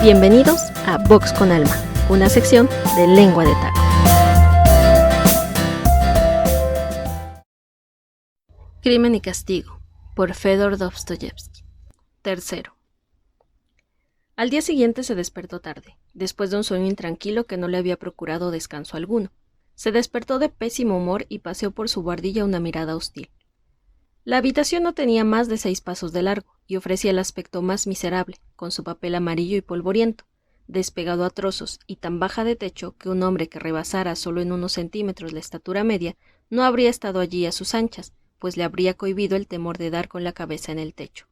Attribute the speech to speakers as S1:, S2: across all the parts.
S1: Bienvenidos a Vox con Alma, una sección de Lengua de Taco. Crimen y castigo, por Fedor Dostoyevsky. Tercero. Al día siguiente se despertó tarde, después de un sueño intranquilo que no le había procurado descanso alguno. Se despertó de pésimo humor y paseó por su buhardilla una mirada hostil. La habitación no tenía más de 6 pasos de largo y ofrecía el aspecto más miserable, con su papel amarillo y polvoriento, despegado a trozos y tan baja de techo que un hombre que rebasara solo en unos centímetros la estatura media no habría estado allí a sus anchas, pues le habría cohibido el temor de dar con la cabeza en el techo.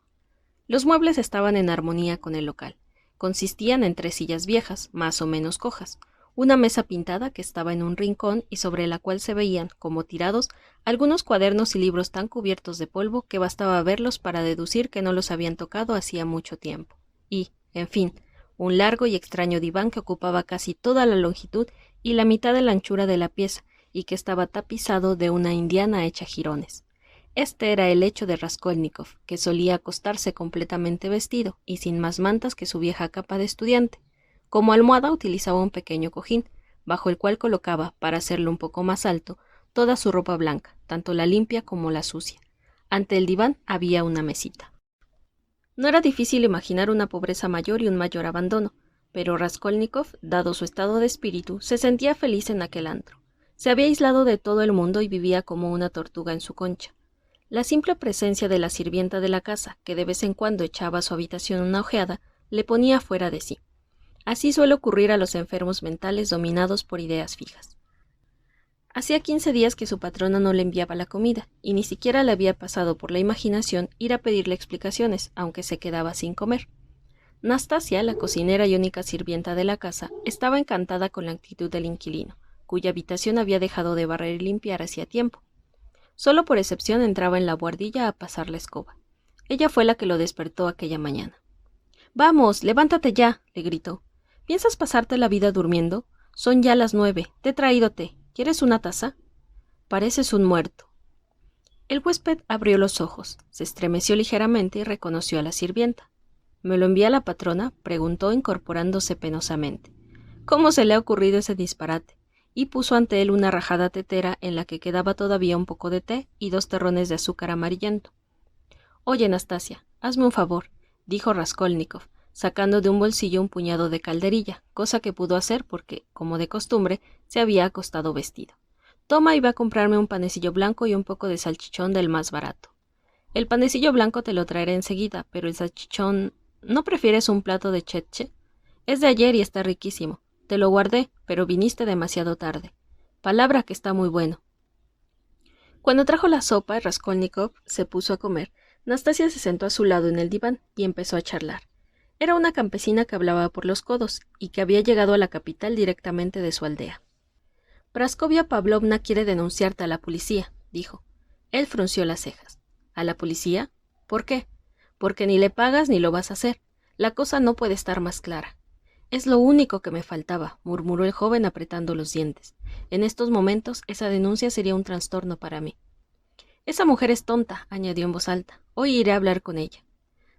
S1: Los muebles estaban en armonía con el local. Consistían en 3 sillas viejas, más o menos cojas, una mesa pintada que estaba en un rincón y sobre la cual se veían, como tirados, algunos cuadernos y libros tan cubiertos de polvo que bastaba verlos para deducir que no los habían tocado hacía mucho tiempo. Y, en fin, un largo y extraño diván que ocupaba casi toda la longitud y la mitad de la anchura de la pieza, y que estaba tapizado de una indiana hecha jirones. Este era el lecho de Raskolnikov, que solía acostarse completamente vestido y sin más mantas que su vieja capa de estudiante. Como almohada utilizaba un pequeño cojín, bajo el cual colocaba, para hacerlo un poco más alto, toda su ropa blanca, tanto la limpia como la sucia. Ante el diván había una mesita. No era difícil imaginar una pobreza mayor y un mayor abandono, pero Raskolnikov, dado su estado de espíritu, se sentía feliz en aquel antro. Se había aislado de todo el mundo y vivía como una tortuga en su concha. La simple presencia de la sirvienta de la casa, que de vez en cuando echaba a su habitación una ojeada, le ponía fuera de sí. Así suele ocurrir a los enfermos mentales dominados por ideas fijas. Hacía 15 días que su patrona no le enviaba la comida, y ni siquiera le había pasado por la imaginación ir a pedirle explicaciones, aunque se quedaba sin comer. Nastasia, la cocinera y única sirvienta de la casa, estaba encantada con la actitud del inquilino, cuya habitación había dejado de barrer y limpiar hacía tiempo. Solo por excepción entraba en la buhardilla a pasar la escoba. Ella fue la que lo despertó aquella mañana. «¡Vamos, levántate ya!», le gritó. «¿Piensas pasarte la vida durmiendo? Son ya las 9, te he traído té. ¿Quieres una taza? Pareces un muerto». El huésped abrió los ojos, se estremeció ligeramente y reconoció a la sirvienta. «¿Me lo envía la patrona?», preguntó incorporándose penosamente. ¿Cómo se le ha ocurrido ese disparate? Y puso ante él una rajada tetera en la que quedaba todavía un poco de té y 2 terrones de azúcar amarillento. «Oye, Nastasia, hazme un favor», dijo Raskolnikov, sacando de un bolsillo un puñado de calderilla, cosa que pudo hacer porque, como de costumbre, se había acostado vestido. «Toma y ve a comprarme un panecillo blanco y un poco de salchichón del más barato. El panecillo blanco te lo traeré enseguida, pero el salchichón... ¿No prefieres un plato de chetche? Es de ayer y está riquísimo. Te lo guardé, pero viniste demasiado tarde. Palabra que está muy bueno». Cuando trajo la sopa, Raskolnikov se puso a comer. Nastasia se sentó a su lado en el diván y empezó a charlar. Era una campesina que hablaba por los codos y que había llegado a la capital directamente de su aldea. «Praskovia Pavlovna quiere denunciarte a la policía», dijo. Él frunció las cejas. «¿A la policía? ¿Por qué?» «Porque ni le pagas ni lo vas a hacer. La cosa no puede estar más clara». «Es lo único que me faltaba», murmuró el joven apretando los dientes. «En estos momentos esa denuncia sería un trastorno para mí». «Esa mujer es tonta», añadió en voz alta. «Hoy iré a hablar con ella».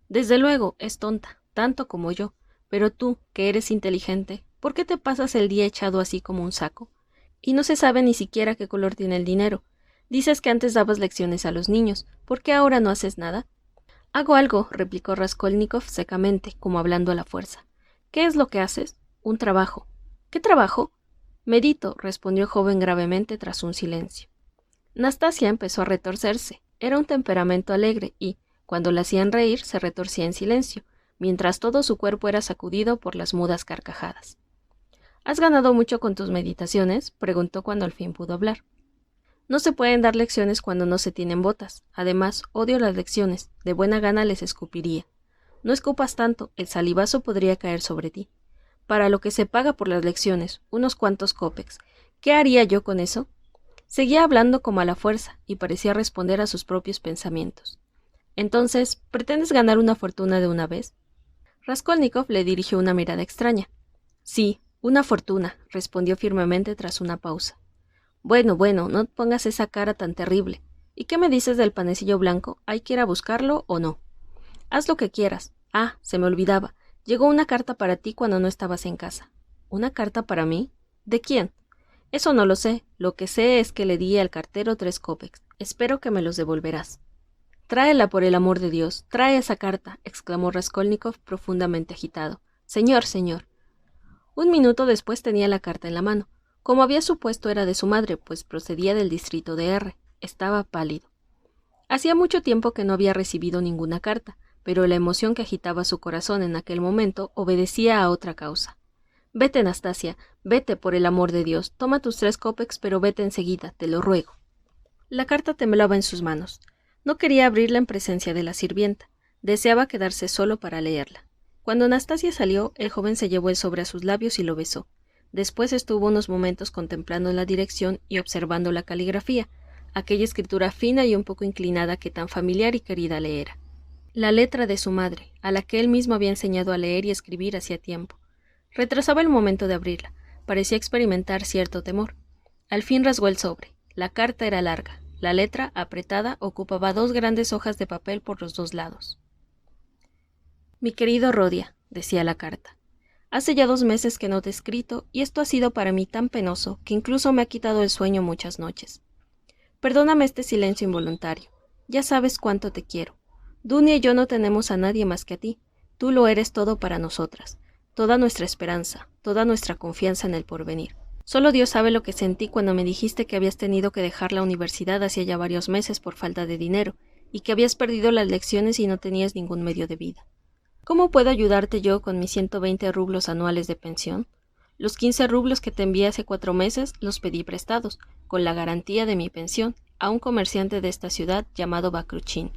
S1: «Desde luego, es tonta, tanto como yo. Pero tú, que eres inteligente, ¿por qué te pasas el día echado así como un saco? Y no se sabe ni siquiera qué color tiene el dinero. Dices que antes dabas lecciones a los niños. ¿Por qué ahora no haces nada?» «Hago algo», replicó Raskolnikov secamente, como hablando a la fuerza. «¿Qué es lo que haces?» «Un trabajo». «¿Qué trabajo?» «Medito», respondió el joven gravemente tras un silencio. Nastasia empezó a retorcerse. Era un temperamento alegre y, cuando la hacían reír, se retorcía en silencio, mientras todo su cuerpo era sacudido por las mudas carcajadas. «¿Has ganado mucho con tus meditaciones?», preguntó cuando al fin pudo hablar. «No se pueden dar lecciones cuando no se tienen botas. Además, odio las lecciones. De buena gana les escupiría». «No escupas tanto, el salivazo podría caer sobre ti». «Para lo que se paga por las lecciones, unos cuantos kopecks. ¿Qué haría yo con eso?». Seguía hablando como a la fuerza y parecía responder a sus propios pensamientos. «Entonces, ¿pretendes ganar una fortuna de una vez?». Raskolnikov le dirigió una mirada extraña. «Sí, una fortuna», respondió firmemente tras una pausa. Bueno, no pongas esa cara tan terrible. ¿Y qué me dices del panecillo blanco? ¿Hay que ir a buscarlo o no?» «Haz lo que quieras. Ah, se me olvidaba. Llegó una carta para ti cuando no estabas en casa. ¿Una carta para mí? ¿De quién? Eso no lo sé. Lo que sé es que le di al cartero 3 kopecks. Espero que me los devolverás. Tráela, por el amor de Dios. Trae esa carta, exclamó Raskolnikov profundamente agitado. Señor, señor. Un minuto después tenía la carta en la mano. Como había supuesto, era de su madre, pues procedía del distrito de R. Estaba pálido. Hacía mucho tiempo que no había recibido ninguna carta, pero la emoción que agitaba su corazón en aquel momento obedecía a otra causa. Vete, Nastasia, vete, por el amor de Dios. Toma tus 3 kopecks, pero vete enseguida, te lo ruego. La carta temblaba en sus manos. No quería abrirla en presencia de la sirvienta. Deseaba quedarse solo para leerla. Cuando Nastasia salió, el joven se llevó el sobre a sus labios y lo besó. Después estuvo unos momentos contemplando la dirección y observando la caligrafía, aquella escritura fina y un poco inclinada que tan familiar y querida le era. La letra de su madre, a la que él mismo había enseñado a leer y escribir hacía tiempo. Retrasaba el momento de abrirla. Parecía experimentar cierto temor. Al fin rasgó el sobre. La carta era larga. La letra, apretada, ocupaba 2 grandes hojas de papel por los 2 lados. Mi querido Rodia, decía la carta, hace ya 2 meses que no te he escrito y esto ha sido para mí tan penoso que incluso me ha quitado el sueño muchas noches. Perdóname este silencio involuntario. Ya sabes cuánto te quiero. Dunia y yo no tenemos a nadie más que a ti. Tú lo eres todo para nosotras, toda nuestra esperanza, toda nuestra confianza en el porvenir. Solo Dios sabe lo que sentí cuando me dijiste que habías tenido que dejar la universidad hacía ya varios meses por falta de dinero y que habías perdido las lecciones y no tenías ningún medio de vida. ¿Cómo puedo ayudarte yo con mis 120 rublos anuales de pensión? Los 15 rublos que te envié hace 4 meses los pedí prestados, con la garantía de mi pensión, a un comerciante de esta ciudad llamado Bakruchin.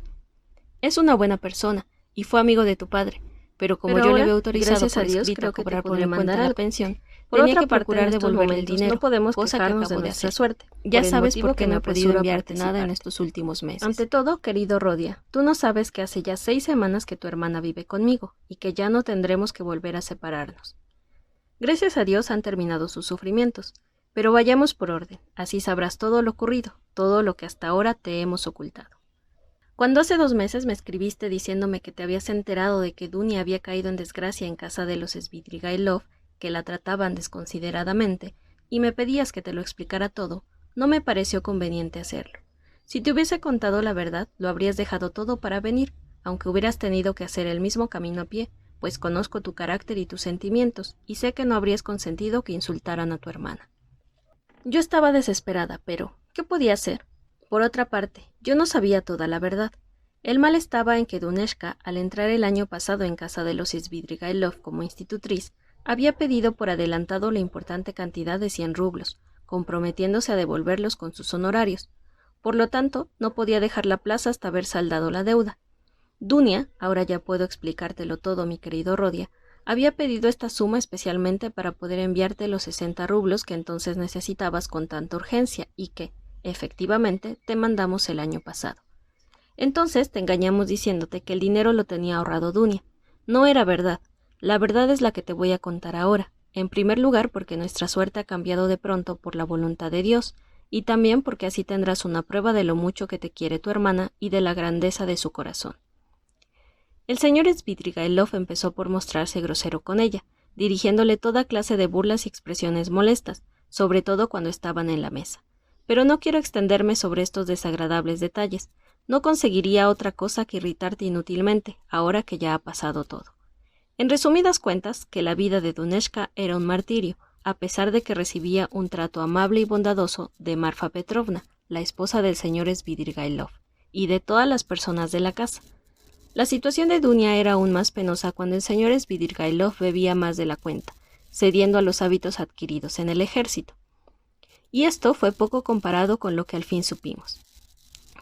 S1: Es una buena persona y fue amigo de tu padre, pero como yo le había autorizado por escrito a cobrar por mi cuenta la pensión, tenía que procurar devolverle el dinero, no podemos quejarnos de nuestra suerte. Ya sabes por qué no he podido enviarte nada en estos últimos meses. Ante todo, querido Rodia, tú no sabes que hace ya 6 semanas que tu hermana vive conmigo y que ya no tendremos que volver a separarnos. Gracias a Dios han terminado sus sufrimientos, pero vayamos por orden, así sabrás todo lo ocurrido, todo lo que hasta ahora te hemos ocultado. Cuando hace 2 meses me escribiste diciéndome que te habías enterado de que Dunia había caído en desgracia en casa de los Svidrigailov, que la trataban desconsideradamente, y me pedías que te lo explicara todo, no me pareció conveniente hacerlo. Si te hubiese contado la verdad, lo habrías dejado todo para venir, aunque hubieras tenido que hacer el mismo camino a pie, pues conozco tu carácter y tus sentimientos, y sé que no habrías consentido que insultaran a tu hermana. Yo estaba desesperada, pero ¿qué podía hacer? Por otra parte, yo no sabía toda la verdad. El mal estaba en que Duneshka, al entrar el año pasado en casa de los Svidrigailov como institutriz, había pedido por adelantado la importante cantidad de 100 rublos, comprometiéndose a devolverlos con sus honorarios. Por lo tanto, no podía dejar la plaza hasta haber saldado la deuda. Dunia, ahora ya puedo explicártelo todo, mi querido Rodia, había pedido esta suma especialmente para poder enviarte los 60 rublos que entonces necesitabas con tanta urgencia y que, efectivamente, te mandamos el año pasado. Entonces te engañamos diciéndote que el dinero lo tenía ahorrado Dunia. No era verdad. La verdad es la que te voy a contar ahora. En primer lugar, porque nuestra suerte ha cambiado de pronto por la voluntad de Dios, y también porque así tendrás una prueba de lo mucho que te quiere tu hermana y de la grandeza de su corazón. El señor Svidrigailov empezó por mostrarse grosero con ella, dirigiéndole toda clase de burlas y expresiones molestas, sobre todo cuando estaban en la mesa. Pero no quiero extenderme sobre estos desagradables detalles. No conseguiría otra cosa que irritarte inútilmente, ahora que ya ha pasado todo. En resumidas cuentas, que la vida de Duneshka era un martirio, a pesar de que recibía un trato amable y bondadoso de Marfa Petrovna, la esposa del señor Svidrigailov, y de todas las personas de la casa. La situación de Dunia era aún más penosa cuando el señor Svidrigailov bebía más de la cuenta, cediendo a los hábitos adquiridos en el ejército. Y esto fue poco comparado con lo que al fin supimos.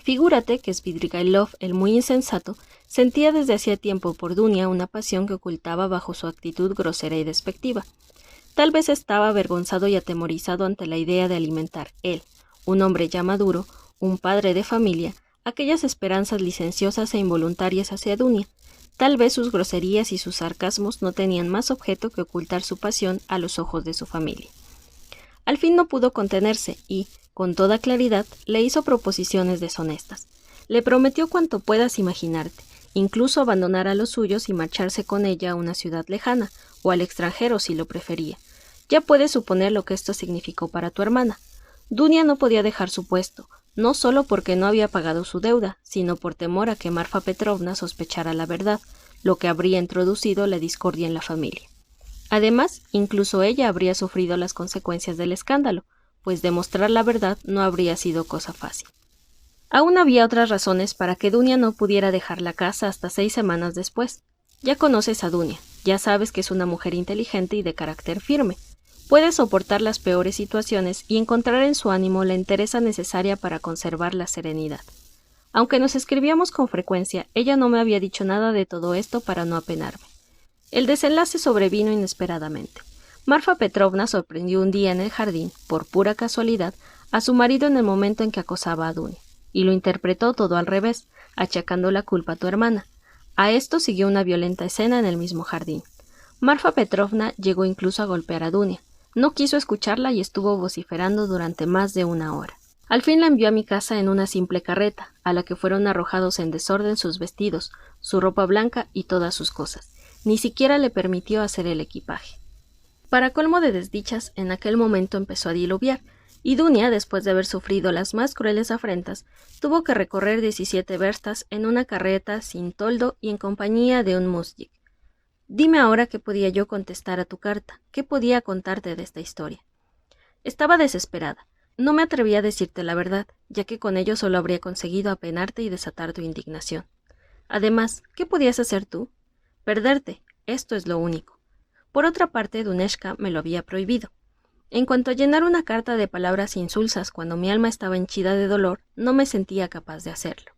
S1: Figúrate que Svidrigailov, el muy insensato, sentía desde hacía tiempo por Dunia una pasión que ocultaba bajo su actitud grosera y despectiva. Tal vez estaba avergonzado y atemorizado ante la idea de alimentar él, un hombre ya maduro, un padre de familia, aquellas esperanzas licenciosas e involuntarias hacia Dunia. Tal vez sus groserías y sus sarcasmos no tenían más objeto que ocultar su pasión a los ojos de su familia. Al fin no pudo contenerse y, con toda claridad, le hizo proposiciones deshonestas. Le prometió cuanto puedas imaginarte, incluso abandonar a los suyos y marcharse con ella a una ciudad lejana, o al extranjero si lo prefería. Ya puedes suponer lo que esto significó para tu hermana. Dunia no podía dejar su puesto, no solo porque no había pagado su deuda, sino por temor a que Marfa Petrovna sospechara la verdad, lo que habría introducido la discordia en la familia. Además, incluso ella habría sufrido las consecuencias del escándalo, pues demostrar la verdad no habría sido cosa fácil. Aún había otras razones para que Dunia no pudiera dejar la casa hasta 6 semanas después. Ya conoces a Dunia, ya sabes que es una mujer inteligente y de carácter firme. Puede soportar las peores situaciones y encontrar en su ánimo la entereza necesaria para conservar la serenidad. Aunque nos escribíamos con frecuencia, ella no me había dicho nada de todo esto para no apenarme. El desenlace sobrevino inesperadamente. Marfa Petrovna sorprendió un día en el jardín, por pura casualidad, a su marido en el momento en que acosaba a Dunia, y lo interpretó todo al revés, achacando la culpa a tu hermana. A esto siguió una violenta escena en el mismo jardín. Marfa Petrovna llegó incluso a golpear a Dunia. No quiso escucharla y estuvo vociferando durante más de 1 hora. Al fin la envió a mi casa en una simple carreta, a la que fueron arrojados en desorden sus vestidos, su ropa blanca y todas sus cosas. Ni siquiera le permitió hacer el equipaje. Para colmo de desdichas, en aquel momento empezó a diluviar, y Dunia, después de haber sufrido las más crueles afrentas, tuvo que recorrer 17 verstas en una carreta sin toldo y en compañía de un musjik. Dime ahora qué podía yo contestar a tu carta, qué podía contarte de esta historia. Estaba desesperada. No me atrevía a decirte la verdad, ya que con ello solo habría conseguido apenarte y desatar tu indignación. Además, ¿qué podías hacer tú? Perderte, esto es lo único. Por otra parte, Duneshka me lo había prohibido. En cuanto a llenar una carta de palabras insulsas cuando mi alma estaba henchida de dolor, no me sentía capaz de hacerlo.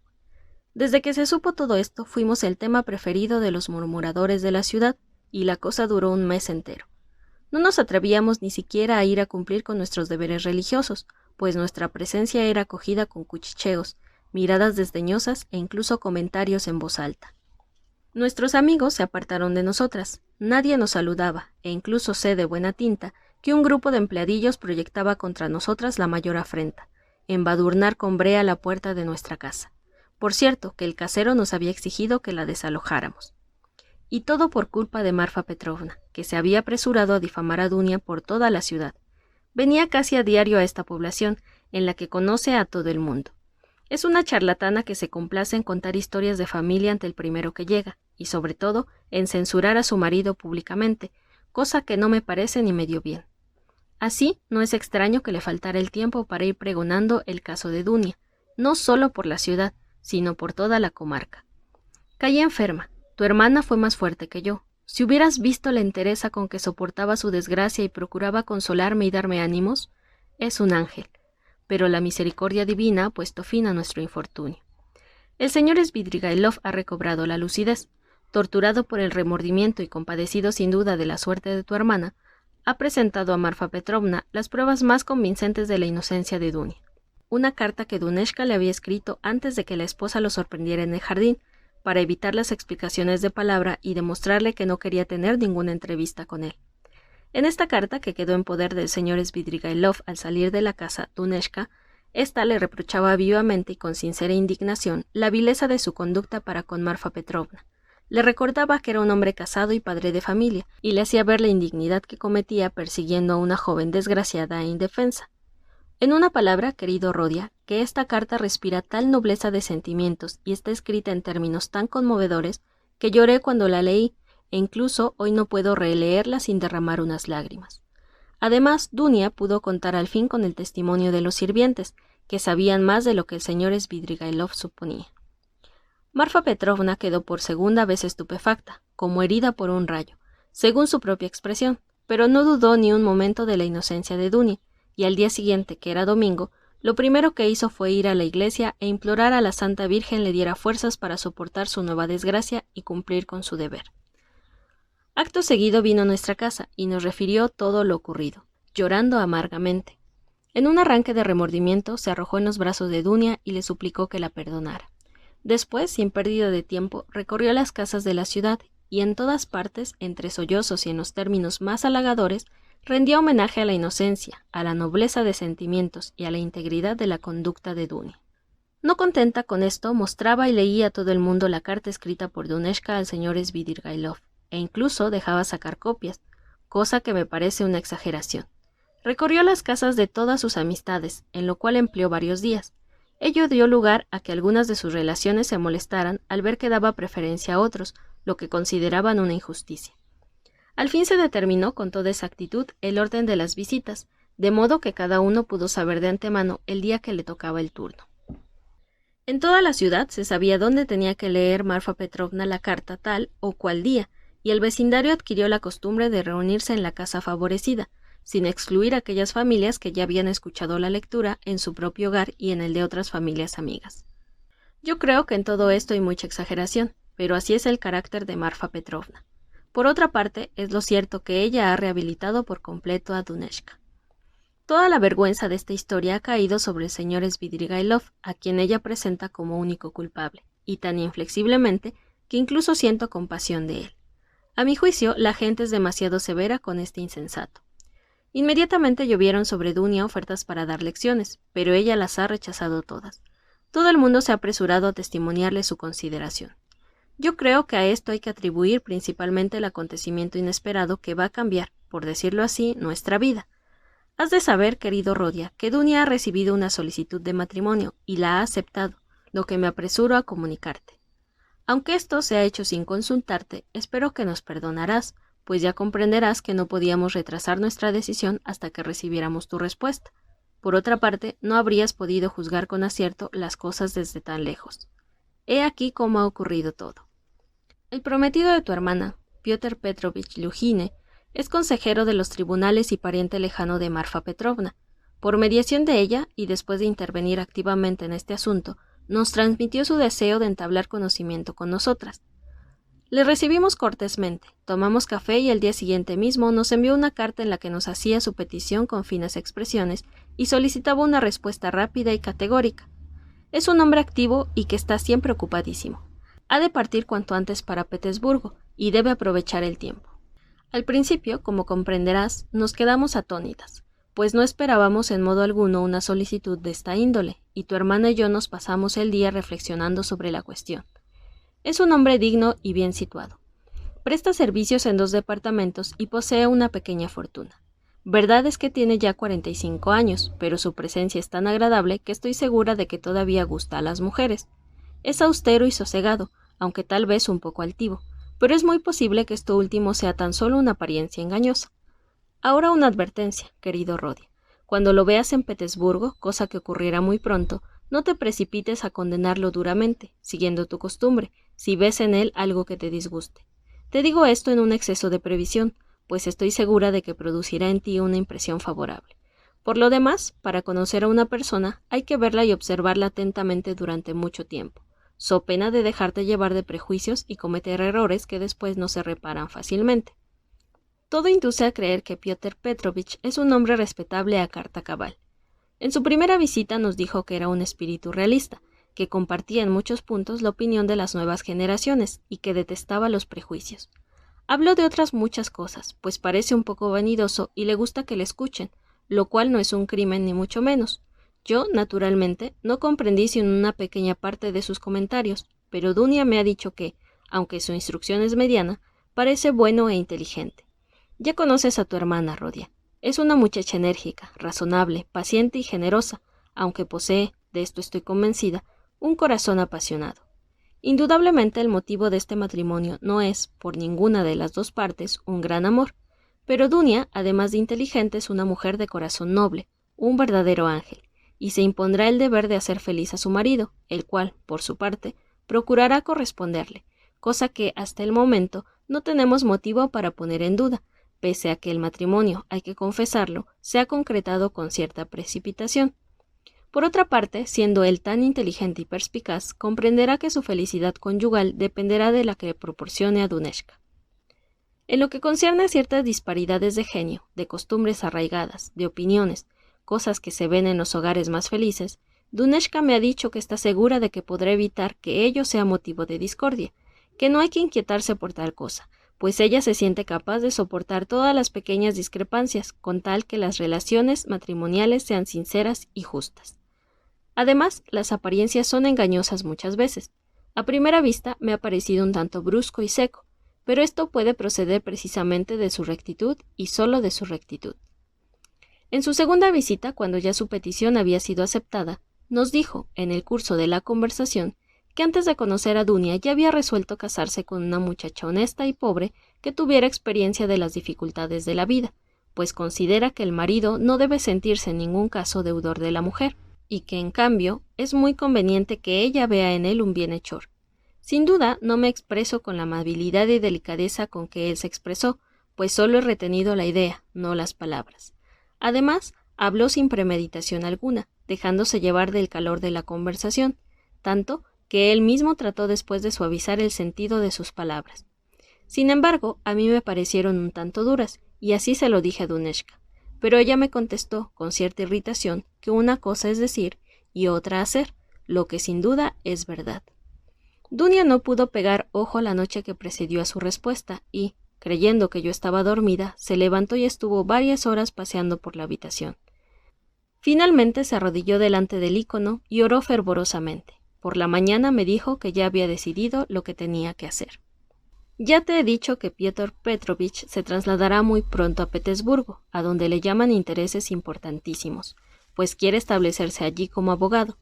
S1: Desde que se supo todo esto, fuimos el tema preferido de los murmuradores de la ciudad, y la cosa duró 1 mes entero. No nos atrevíamos ni siquiera a ir a cumplir con nuestros deberes religiosos, pues nuestra presencia era acogida con cuchicheos, miradas desdeñosas e incluso comentarios en voz alta. Nuestros amigos se apartaron de nosotras, nadie nos saludaba, e incluso sé de buena tinta que un grupo de empleadillos proyectaba contra nosotras la mayor afrenta, embadurnar con brea la puerta de nuestra casa. Por cierto, que el casero nos había exigido que la desalojáramos. Y todo por culpa de Marfa Petrovna, que se había apresurado a difamar a Dunia por toda la ciudad. Venía casi a diario a esta población, en la que conoce a todo el mundo. Es una charlatana que se complace en contar historias de familia ante el primero que llega, y sobre todo, en censurar a su marido públicamente, cosa que no me parece ni medio bien. Así, no es extraño que le faltara el tiempo para ir pregonando el caso de Dunia, no solo por la ciudad, sino por toda la comarca. Caí enferma. Tu hermana fue más fuerte que yo. Si hubieras visto la entereza con que soportaba su desgracia y procuraba consolarme y darme ánimos, es un ángel. Pero la misericordia divina ha puesto fin a nuestro infortunio. El señor Svidrigailov ha recobrado la lucidez. Torturado por el remordimiento y compadecido sin duda de la suerte de tu hermana, ha presentado a Marfa Petrovna las pruebas más convincentes de la inocencia de Dunia. Una carta que Duneshka le había escrito antes de que la esposa lo sorprendiera en el jardín, para evitar las explicaciones de palabra y demostrarle que no quería tener ninguna entrevista con él. En esta carta, que quedó en poder del señor Svidrigailov al salir de la casa Duneshka, ésta le reprochaba vivamente y con sincera indignación la vileza de su conducta para con Marfa Petrovna. Le recordaba que era un hombre casado y padre de familia, y le hacía ver la indignidad que cometía persiguiendo a una joven desgraciada e indefensa. En una palabra, querido Rodia, que esta carta respira tal nobleza de sentimientos y está escrita en términos tan conmovedores que lloré cuando la leí, e incluso hoy no puedo releerla sin derramar unas lágrimas. Además, Dunia pudo contar al fin con el testimonio de los sirvientes, que sabían más de lo que el señor Svidrigailov suponía. Marfa Petrovna quedó por segunda vez estupefacta, como herida por un rayo, según su propia expresión, pero no dudó ni un momento de la inocencia de Dunia, y al día siguiente, que era domingo, lo primero que hizo fue ir a la iglesia e implorar a la Santa Virgen le diera fuerzas para soportar su nueva desgracia y cumplir con su deber. Acto seguido vino a nuestra casa y nos refirió todo lo ocurrido, llorando amargamente. En un arranque de remordimiento se arrojó en los brazos de Dunia y le suplicó que la perdonara. Después, sin pérdida de tiempo, recorrió las casas de la ciudad y en todas partes, entre sollozos y en los términos más halagadores, rendía homenaje a la inocencia, a la nobleza de sentimientos y a la integridad de la conducta de Dunia. No contenta con esto, mostraba y leía a todo el mundo la carta escrita por Duneshka al señor Svidrigailov, e incluso dejaba sacar copias, cosa que me parece una exageración. Recorrió las casas de todas sus amistades, en lo cual empleó varios días. Ello dio lugar a que algunas de sus relaciones se molestaran al ver que daba preferencia a otros, lo que consideraban una injusticia. Al fin se determinó con toda exactitud el orden de las visitas, de modo que cada uno pudo saber de antemano el día que le tocaba el turno. En toda la ciudad se sabía dónde tenía que leer Marfa Petrovna la carta tal o cual día, y el vecindario adquirió la costumbre de reunirse en la casa favorecida, sin excluir a aquellas familias que ya habían escuchado la lectura en su propio hogar y en el de otras familias amigas. Yo creo que en todo esto hay mucha exageración, pero así es el carácter de Marfa Petrovna. Por otra parte, es lo cierto que ella ha rehabilitado por completo a Duneshka. Toda la vergüenza de esta historia ha caído sobre el señor Svidrigailov, a quien ella presenta como único culpable, y tan inflexiblemente que incluso siento compasión de él. A mi juicio, la gente es demasiado severa con este insensato. Inmediatamente llovieron sobre Dunia ofertas para dar lecciones, pero ella las ha rechazado todas. Todo el mundo se ha apresurado a testimoniarle su consideración. Yo creo que a esto hay que atribuir principalmente el acontecimiento inesperado que va a cambiar, por decirlo así, nuestra vida. Has de saber, querido Rodia, que Dunia ha recibido una solicitud de matrimonio y la ha aceptado, lo que me apresuro a comunicarte. Aunque esto se ha hecho sin consultarte, espero que nos perdonarás, pues ya comprenderás que no podíamos retrasar nuestra decisión hasta que recibiéramos tu respuesta. Por otra parte, no habrías podido juzgar con acierto las cosas desde tan lejos. He aquí cómo ha ocurrido todo. El prometido de tu hermana, Piotr Petrovich Lujine, es consejero de los tribunales y pariente lejano de Marfa Petrovna. Por mediación de ella, y después de intervenir activamente en este asunto, nos transmitió su deseo de entablar conocimiento con nosotras. Le recibimos cortésmente, tomamos café y el día siguiente mismo nos envió una carta en la que nos hacía su petición con finas expresiones y solicitaba una respuesta rápida y categórica. Es un hombre activo y que está siempre ocupadísimo. Ha de partir cuanto antes para Petersburgo y debe aprovechar el tiempo. Al principio, como comprenderás, nos quedamos atónitas, pues no esperábamos en modo alguno una solicitud de esta índole, y tu hermana y yo nos pasamos el día reflexionando sobre la cuestión. Es un hombre digno y bien situado. Presta servicios en 2 departamentos y posee una pequeña fortuna. Verdad es que tiene ya 45 años, pero su presencia es tan agradable que estoy segura de que todavía gusta a las mujeres. Es austero y sosegado, aunque tal vez un poco altivo, pero es muy posible que esto último sea tan solo una apariencia engañosa. Ahora una advertencia, querido Rodia. Cuando lo veas en Petersburgo, cosa que ocurrirá muy pronto, no te precipites a condenarlo duramente, siguiendo tu costumbre, si ves en él algo que te disguste. Te digo esto en un exceso de previsión, pues estoy segura de que producirá en ti una impresión favorable. Por lo demás, para conocer a una persona hay que verla y observarla atentamente durante mucho tiempo, so pena de dejarte llevar de prejuicios y cometer errores que después no se reparan fácilmente. Todo induce a creer que Piotr Petrovich es un hombre respetable a carta cabal. En su primera visita nos dijo que era un espíritu realista, que compartía en muchos puntos la opinión de las nuevas generaciones y que detestaba los prejuicios. Habló de otras muchas cosas, pues parece un poco vanidoso y le gusta que le escuchen, lo cual no es un crimen ni mucho menos. Yo, naturalmente, no comprendí sino una pequeña parte de sus comentarios, pero Dunia me ha dicho que, aunque su instrucción es mediana, parece bueno e inteligente. Ya conoces a tu hermana, Rodia. Es una muchacha enérgica, razonable, paciente y generosa, aunque posee, de esto estoy convencida, un corazón apasionado. Indudablemente el motivo de este matrimonio no es, por ninguna de las dos partes, un gran amor, pero Dunia, además de inteligente, es una mujer de corazón noble, un verdadero ángel, y se impondrá el deber de hacer feliz a su marido, el cual, por su parte, procurará corresponderle, cosa que hasta el momento no tenemos motivo para poner en duda, pese a que el matrimonio, hay que confesarlo, se ha concretado con cierta precipitación. Por otra parte, siendo él tan inteligente y perspicaz, comprenderá que su felicidad conyugal dependerá de la que le proporcione a Duneshka. En lo que concierne a ciertas disparidades de genio, de costumbres arraigadas, de opiniones, cosas que se ven en los hogares más felices, Duneshka me ha dicho que está segura de que podrá evitar que ello sea motivo de discordia, que no hay que inquietarse por tal cosa, pues ella se siente capaz de soportar todas las pequeñas discrepancias, con tal que las relaciones matrimoniales sean sinceras y justas. Además, las apariencias son engañosas muchas veces. A primera vista me ha parecido un tanto brusco y seco, pero esto puede proceder precisamente de su rectitud y solo de su rectitud. En su segunda visita, cuando ya su petición había sido aceptada, nos dijo, en el curso de la conversación, que antes de conocer a Dunia ya había resuelto casarse con una muchacha honesta y pobre que tuviera experiencia de las dificultades de la vida, pues considera que el marido no debe sentirse en ningún caso deudor de la mujer, y que en cambio es muy conveniente que ella vea en él un bienhechor. Sin duda no me expreso con la amabilidad y delicadeza con que él se expresó, pues solo he retenido la idea, no las palabras. Además, habló sin premeditación alguna, dejándose llevar del calor de la conversación, tanto que él mismo trató después de suavizar el sentido de sus palabras. Sin embargo, a mí me parecieron un tanto duras, y así se lo dije a Duneshka, pero ella me contestó, con cierta irritación, que una cosa es decir y otra hacer, lo que sin duda es verdad. Dunia no pudo pegar ojo la noche que precedió a su respuesta, y, creyendo que yo estaba dormida, se levantó y estuvo varias horas paseando por la habitación. Finalmente se arrodilló delante del ícono y oró fervorosamente. Por la mañana me dijo que ya había decidido lo que tenía que hacer. Ya te he dicho que Piotr Petrovich se trasladará muy pronto a Petersburgo, a donde le llaman intereses importantísimos, pues quiere establecerse allí como abogado.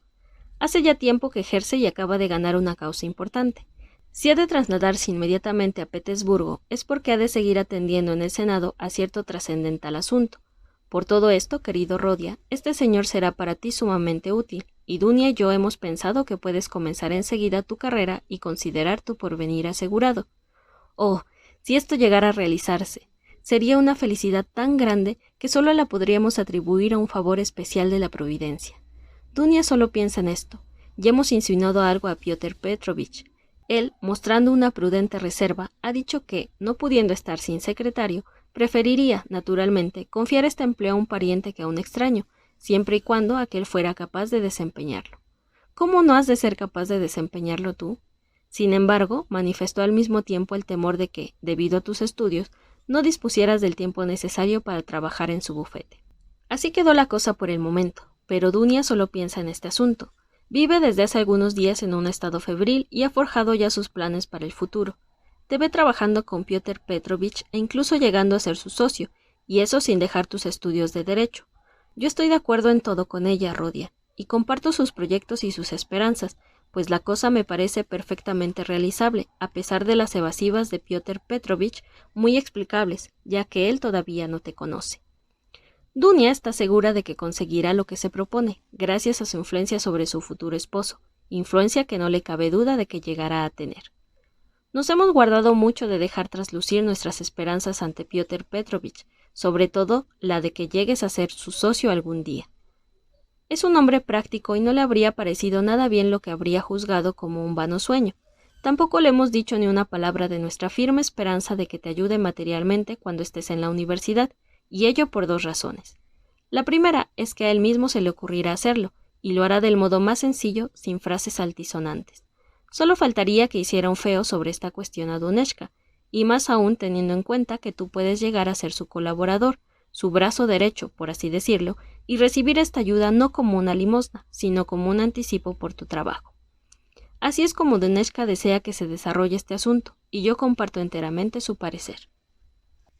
S1: Hace ya tiempo que ejerce y acaba de ganar una causa importante. Si ha de trasladarse inmediatamente a Petersburgo es porque ha de seguir atendiendo en el Senado a cierto trascendental asunto. Por todo esto, querido Rodia, este señor será para ti sumamente útil, y Dunia y yo hemos pensado que puedes comenzar enseguida tu carrera y considerar tu porvenir asegurado. Oh, si esto llegara a realizarse, sería una felicidad tan grande que solo la podríamos atribuir a un favor especial de la providencia. Dunia solo piensa en esto, y hemos insinuado algo a Piotr Petrovich. Él, mostrando una prudente reserva, ha dicho que, no pudiendo estar sin secretario, preferiría, naturalmente, confiar este empleo a un pariente que a un extraño, siempre y cuando aquel fuera capaz de desempeñarlo. ¿Cómo no has de ser capaz de desempeñarlo tú? Sin embargo, manifestó al mismo tiempo el temor de que, debido a tus estudios, no dispusieras del tiempo necesario para trabajar en su bufete. Así quedó la cosa por el momento, pero Dunia solo piensa en este asunto. Vive desde hace algunos días en un estado febril y ha forjado ya sus planes para el futuro. Te ve trabajando con Piotr Petrovich e incluso llegando a ser su socio, y eso sin dejar tus estudios de derecho. Yo estoy de acuerdo en todo con ella, Rodia, y comparto sus proyectos y sus esperanzas, pues la cosa me parece perfectamente realizable, a pesar de las evasivas de Piotr Petrovich, muy explicables, ya que él todavía no te conoce. Dunia está segura de que conseguirá lo que se propone, gracias a su influencia sobre su futuro esposo, influencia que no le cabe duda de que llegará a tener. Nos hemos guardado mucho de dejar traslucir nuestras esperanzas ante Piotr Petrovich, sobre todo la de que llegues a ser su socio algún día. Es un hombre práctico y no le habría parecido nada bien lo que habría juzgado como un vano sueño. Tampoco le hemos dicho ni una palabra de nuestra firme esperanza de que te ayude materialmente cuando estés en la universidad, y ello por dos razones. La primera es que a él mismo se le ocurrirá hacerlo, y lo hará del modo más sencillo, sin frases altisonantes. Solo faltaría que hiciera un feo sobre esta cuestión a Duneshka, y más aún teniendo en cuenta que tú puedes llegar a ser su colaborador, su brazo derecho, por así decirlo, y recibir esta ayuda no como una limosna, sino como un anticipo por tu trabajo. Así es como Duneshka desea que se desarrolle este asunto, y yo comparto enteramente su parecer.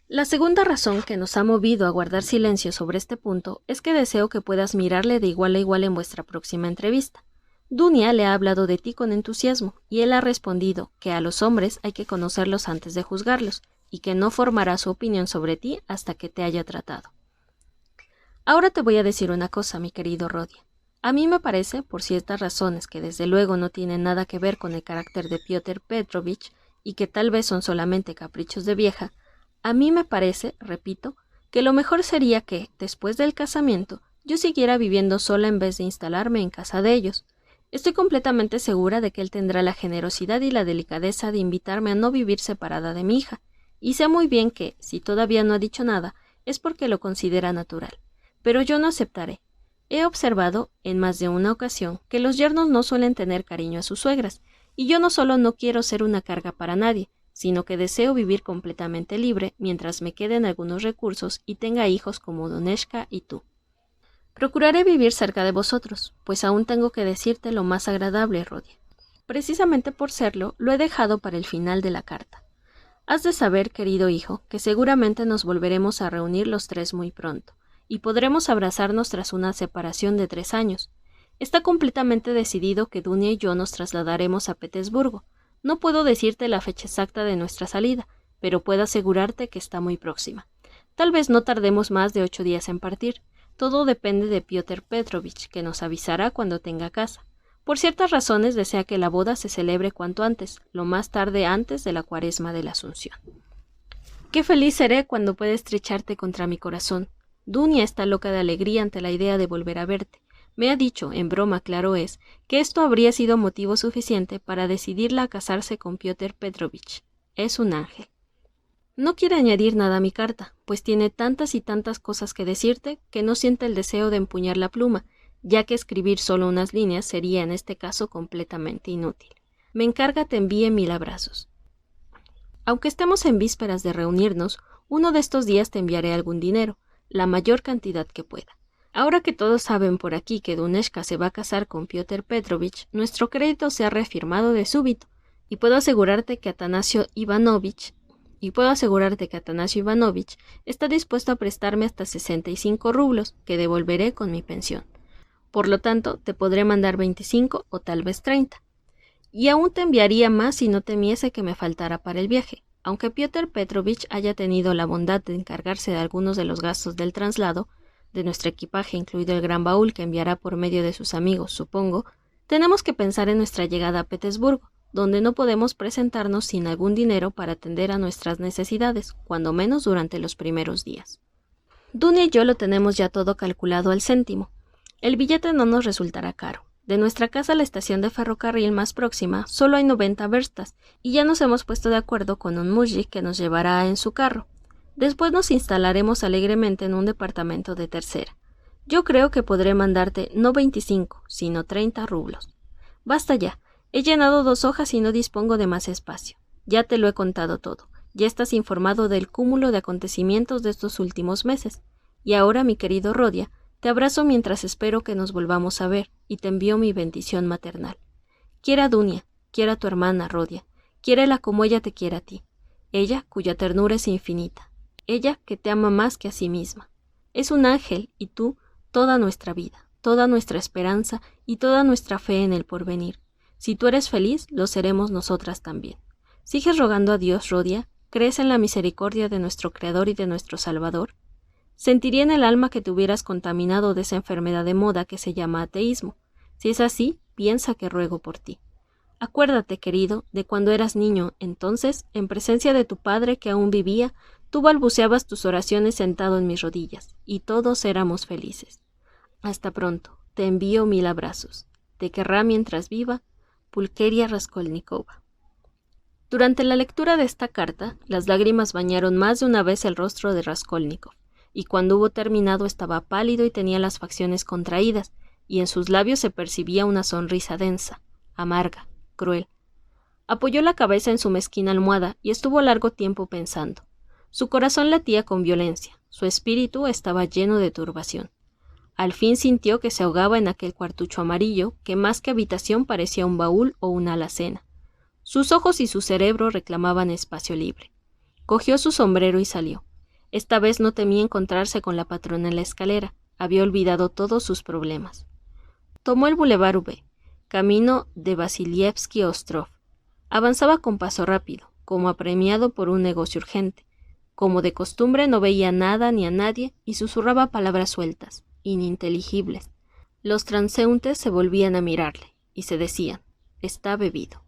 S1: La segunda razón que nos ha movido a guardar silencio sobre este punto es que deseo que puedas mirarle de igual a igual en vuestra próxima entrevista. Dunia le ha hablado de ti con entusiasmo, y él ha respondido que a los hombres hay que conocerlos antes de juzgarlos, y que no formará su opinión sobre ti hasta que te haya tratado. Ahora te voy a decir una cosa, mi querido Rodia. A mí me parece, por ciertas razones que desde luego no tienen nada que ver con el carácter de Piotr Petrovich, y que tal vez son solamente caprichos de vieja, a mí me parece, repito, que lo mejor sería que, después del casamiento, yo siguiera viviendo sola en vez de instalarme en casa de ellos. Estoy completamente segura de que él tendrá la generosidad y la delicadeza de invitarme a no vivir separada de mi hija, y sé muy bien que, si todavía no ha dicho nada, es porque lo considera natural. Pero yo no aceptaré. He observado, en más de una ocasión, que los yernos no suelen tener cariño a sus suegras, y yo no solo no quiero ser una carga para nadie, sino que deseo vivir completamente libre mientras me queden algunos recursos y tenga hijos como Duneshka y tú. Procuraré vivir cerca de vosotros, pues aún tengo que decirte lo más agradable, Rodia. Precisamente por serlo, lo he dejado para el final de la carta. Has de saber, querido hijo, que seguramente nos volveremos a reunir los tres muy pronto, y podremos abrazarnos tras una separación de 3 años. Está completamente decidido que Dunia y yo nos trasladaremos a Petersburgo. No puedo decirte la fecha exacta de nuestra salida, pero puedo asegurarte que está muy próxima. Tal vez no tardemos más de 8 días en partir. Todo depende de Piotr Petrovich, que nos avisará cuando tenga casa. Por ciertas razones desea que la boda se celebre cuanto antes, lo más tarde antes de la Cuaresma de la Asunción. Qué feliz seré cuando pueda estrecharte contra mi corazón. Dunia está loca de alegría ante la idea de volver a verte. Me ha dicho, en broma claro es, que esto habría sido motivo suficiente para decidirla a casarse con Piotr Petrovich. Es un ángel. No quiere añadir nada a mi carta, pues tiene tantas y tantas cosas que decirte que no siente el deseo de empuñar la pluma, ya que escribir solo unas líneas sería en este caso completamente inútil. Me encarga te envíe 1000 abrazos. Aunque estemos en vísperas de reunirnos, uno de estos días te enviaré algún dinero, la mayor cantidad que pueda. Ahora que todos saben por aquí que Duneshka se va a casar con Piotr Petrovich, nuestro crédito se ha reafirmado de súbito, y puedo asegurarte que Atanasio Ivanovich está dispuesto a prestarme hasta 65 rublos, que devolveré con mi pensión. Por lo tanto, te podré mandar 25 o tal vez 30. Y aún te enviaría más si no temiese que me faltara para el viaje. Aunque Piotr Petrovich haya tenido la bondad de encargarse de algunos de los gastos del traslado, de nuestro equipaje, incluido el gran baúl que enviará por medio de sus amigos, supongo, tenemos que pensar en nuestra llegada a Petersburgo, donde no podemos presentarnos sin algún dinero para atender a nuestras necesidades, cuando menos durante los primeros días. Dunia y yo lo tenemos ya todo calculado al céntimo. El billete no nos resultará caro. De nuestra casa a la estación de ferrocarril más próxima solo hay 90 verstas, y ya nos hemos puesto de acuerdo con un mujik que nos llevará en su carro. Después nos instalaremos alegremente en un departamento de tercera. Yo creo que podré mandarte no 25, sino 30 rublos. Basta ya. He llenado 2 hojas y no dispongo de más espacio. Ya te lo he contado todo. Ya estás informado del cúmulo de acontecimientos de estos últimos meses. Y ahora, mi querido Rodia, te abrazo mientras espero que nos volvamos a ver, y te envío mi bendición maternal. Quiera a Dunia, quiera a tu hermana Rodia, quiérela como ella te quiere a ti. Ella, cuya ternura es infinita. Ella, que te ama más que a sí misma. Es un ángel, y tú, toda nuestra vida, toda nuestra esperanza y toda nuestra fe en el porvenir. Si tú eres feliz, lo seremos nosotras también. ¿Sigues rogando a Dios, Rodia? ¿Crees en la misericordia de nuestro Creador y de nuestro Salvador? Sentiría en el alma que te hubieras contaminado de esa enfermedad de moda que se llama ateísmo. Si es así, piensa que ruego por ti. Acuérdate, querido, de cuando eras niño. Entonces, en presencia de tu padre que aún vivía, tú balbuceabas tus oraciones sentado en mis rodillas, y todos éramos felices. Hasta pronto. Te envío 1000 abrazos. Te querrá mientras viva, Pulcheria Raskolnikova. Durante la lectura de esta carta, las lágrimas bañaron más de una vez el rostro de Raskolnikov, y cuando hubo terminado estaba pálido y tenía las facciones contraídas, y en sus labios se percibía una sonrisa densa, amarga, cruel. Apoyó la cabeza en su mezquina almohada y estuvo largo tiempo pensando. Su corazón latía con violencia, su espíritu estaba lleno de turbación. Al fin sintió que se ahogaba en aquel cuartucho amarillo, que más que habitación parecía un baúl o una alacena. Sus ojos y su cerebro reclamaban espacio libre. Cogió su sombrero y salió. Esta vez no temía encontrarse con la patrona en la escalera. Había olvidado todos sus problemas. Tomó el Boulevard V, camino de Vasilievsky Ostrov. Avanzaba con paso rápido, como apremiado por un negocio urgente. Como de costumbre no veía nada ni a nadie y susurraba palabras sueltas, ininteligibles. Los transeúntes se volvían a mirarle y se decían: está bebido.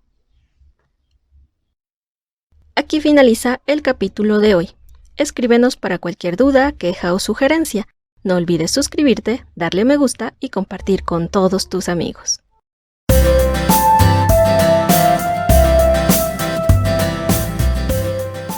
S1: Aquí finaliza el capítulo de hoy. Escríbenos para cualquier duda, queja o sugerencia. No olvides suscribirte, darle me gusta y compartir con todos tus amigos.